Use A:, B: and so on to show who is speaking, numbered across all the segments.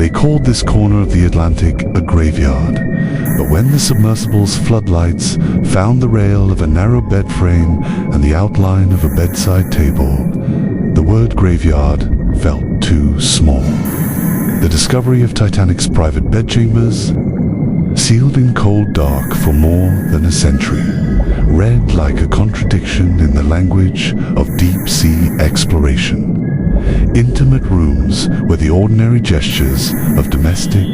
A: They called this corner of the Atlantic a graveyard, but when the submersible's floodlights found the rail of a narrow bed frame and the outline of a bedside table, the word graveyard felt too small. The discovery of Titanic's private bedchambers, sealed in cold dark for more than a century, read like a contradiction in the language of deep-sea exploration. Intimate rooms where the ordinary gestures of domestic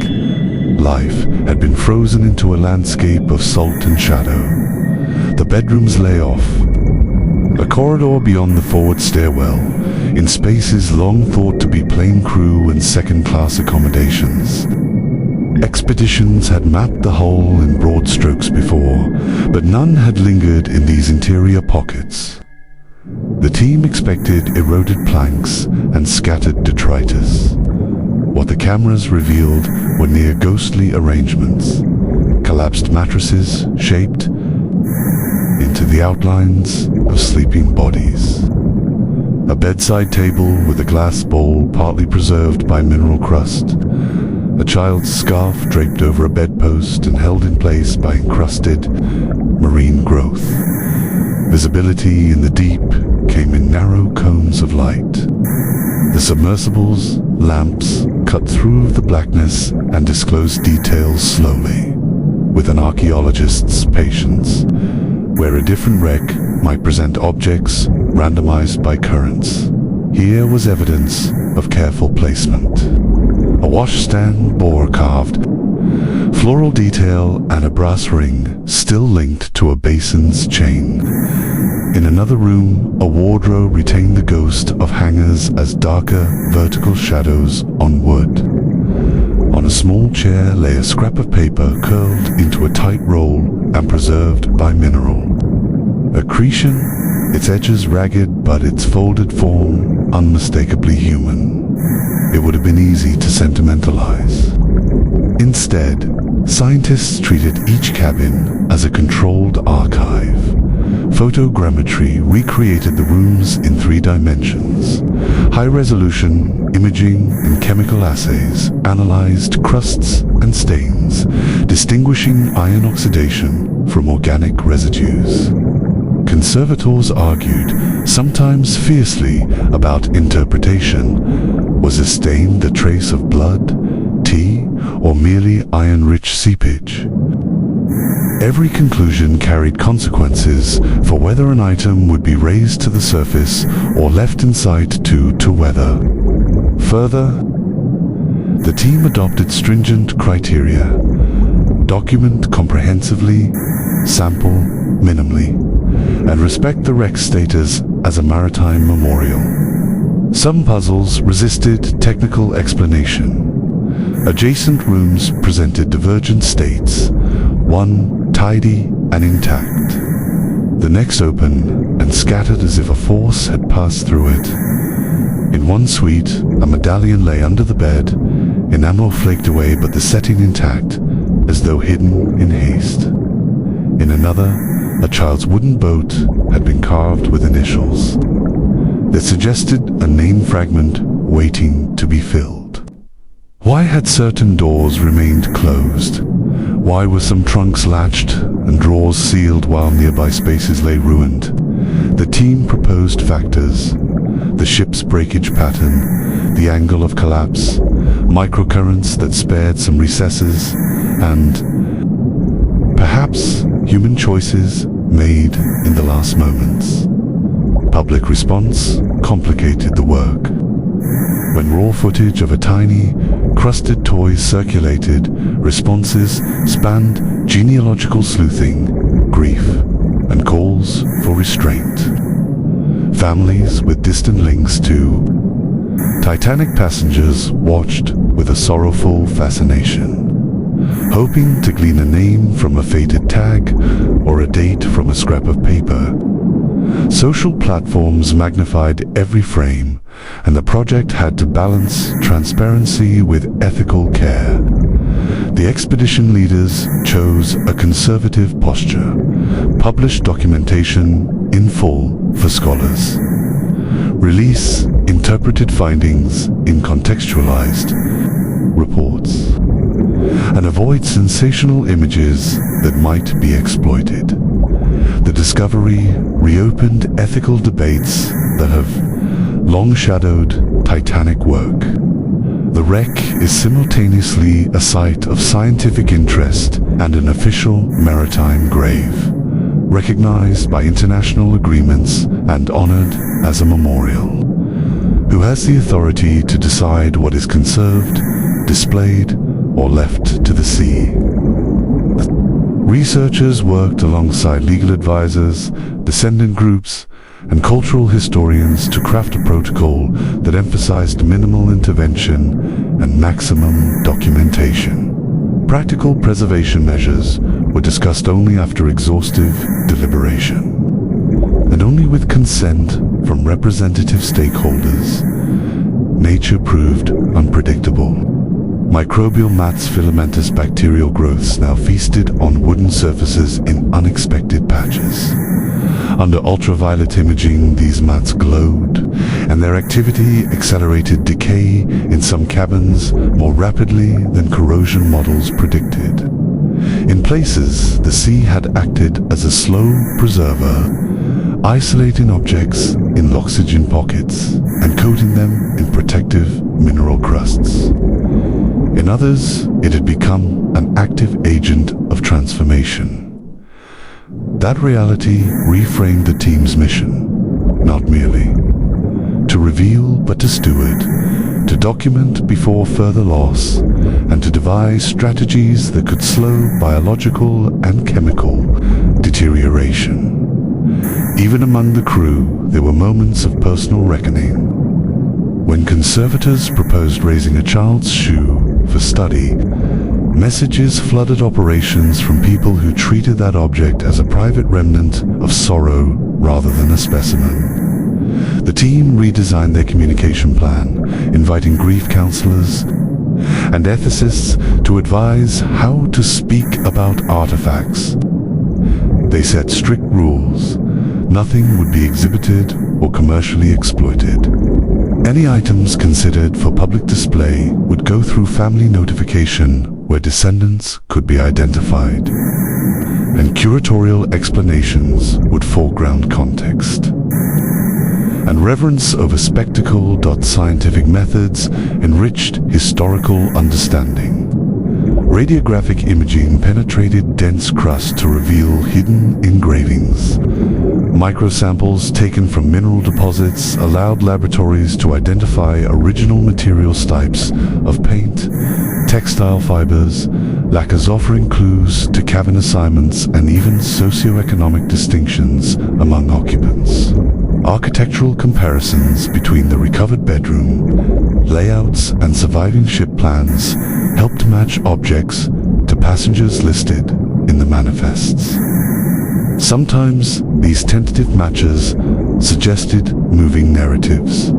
A: life had been frozen into a landscape of salt and shadow. The bedrooms lay off, a corridor beyond the forward stairwell, in spaces long thought to be plain crew and second-class accommodations. Expeditions had mapped the hull in broad strokes before, but none had lingered in these interior pockets. The team expected eroded planks and scattered detritus. What the cameras revealed were near ghostly arrangements, collapsed mattresses shaped into the outlines of sleeping bodies. A bedside table with a glass bowl partly preserved by mineral crust, a child's scarf draped over a bedpost and held in place by encrusted marine growth. Visibility in the deep came in narrow cones of light. The submersible's lamps cut through the blackness and disclosed details slowly, with an archaeologist's patience, where a different wreck might present objects randomized by currents. Here was evidence of careful placement. A washstand bore carved floral detail and a brass ring still linked to a basin's chain. In another room, a wardrobe retained the ghost of hangers as darker vertical shadows on wood. On a small chair lay a scrap of paper curled into a tight roll and preserved by mineral. Accretion, its edges ragged but its folded form unmistakably human. It would have been easy to sentimentalize. Instead, scientists treated each cabin as a controlled archive. Photogrammetry recreated the rooms in 3 dimensions. High-resolution imaging and chemical assays analyzed crusts and stains, distinguishing iron oxidation from organic residues. Conservators argued, sometimes fiercely, about interpretation. Was a stain the trace of blood, tea, or merely iron-rich seepage? Every conclusion carried consequences for whether an item would be raised to the surface or left in sight to weather. Further, the team adopted stringent criteria: document comprehensively, sample minimally, and respect the wreck's status as a maritime memorial. Some puzzles resisted technical explanation. Adjacent rooms presented divergent states, one tidy and intact, the next open and scattered as if a force had passed through it. In one suite, a medallion lay under the bed, enamel flaked away but the setting intact, as though hidden in haste. In another, a child's wooden boat had been carved with initials that suggested a name fragment waiting to be filled. Why had certain doors remained closed? Why were some trunks latched and drawers sealed while nearby spaces lay ruined? The team proposed factors: the ship's breakage pattern, the angle of collapse, microcurrents that spared some recesses, and perhaps human choices made in the last moments. Public response complicated the work. When raw footage of a tiny, crusted toy circulated, responses spanned genealogical sleuthing, grief, and calls for restraint. Families with distant links to Titanic passengers watched with a sorrowful fascination, hoping to glean a name from a faded tag or a date from a scrap of paper. Social platforms magnified every frame, and the project had to balance transparency with ethical care. The expedition leaders chose a conservative posture, published documentation in full for scholars, release interpreted findings in contextualized reports, and avoid sensational images that might be exploited. The discovery reopened ethical debates that have long shadowed Titanic work. The wreck is simultaneously a site of scientific interest and an official maritime grave, recognized by international agreements and honored as a memorial. Who has the authority to decide what is conserved, displayed, or left to the sea? Researchers worked alongside legal advisors, descendant groups, and cultural historians to craft a protocol that emphasized minimal intervention and maximum documentation. Practical preservation measures were discussed only after exhaustive deliberation, and only with consent from representative stakeholders. Nature proved unpredictable. Microbial mats, filamentous bacterial growths now feasted on wooden surfaces in unexpected patches. Under ultraviolet imaging, these mats glowed, and their activity accelerated decay in some cabins more rapidly than corrosion models predicted. In places, the sea had acted as a slow preserver, isolating objects in oxygen pockets and coating them in protective mineral crusts. In others, it had become an active agent of transformation. That reality reframed the team's mission, not merely to reveal but to steward, to document before further loss, and to devise strategies that could slow biological and chemical deterioration. Even among the crew, there were moments of personal reckoning. When conservators proposed raising a child's shoe for study, messages flooded operations from people who treated that object as a private remnant of sorrow rather than a specimen. The team redesigned their communication plan, inviting grief counselors and ethicists to advise how to speak about artifacts. They set strict rules. Nothing would be exhibited or commercially exploited. Any items considered for public display would go through family notification where descendants could be identified, and curatorial explanations would foreground context. And reverence over spectacle-scientific methods enriched historical understanding. Radiographic imaging penetrated dense crust to reveal hidden engravings. Microsamples taken from mineral deposits allowed laboratories to identify original material types of paint, textile fibers, lacquers, offering clues to cabin assignments and even socioeconomic distinctions among occupants. Architectural comparisons between the recovered bedroom, layouts, and surviving ship plans helped match objects to passengers listed in the manifests. Sometimes these tentative matches suggested moving narratives.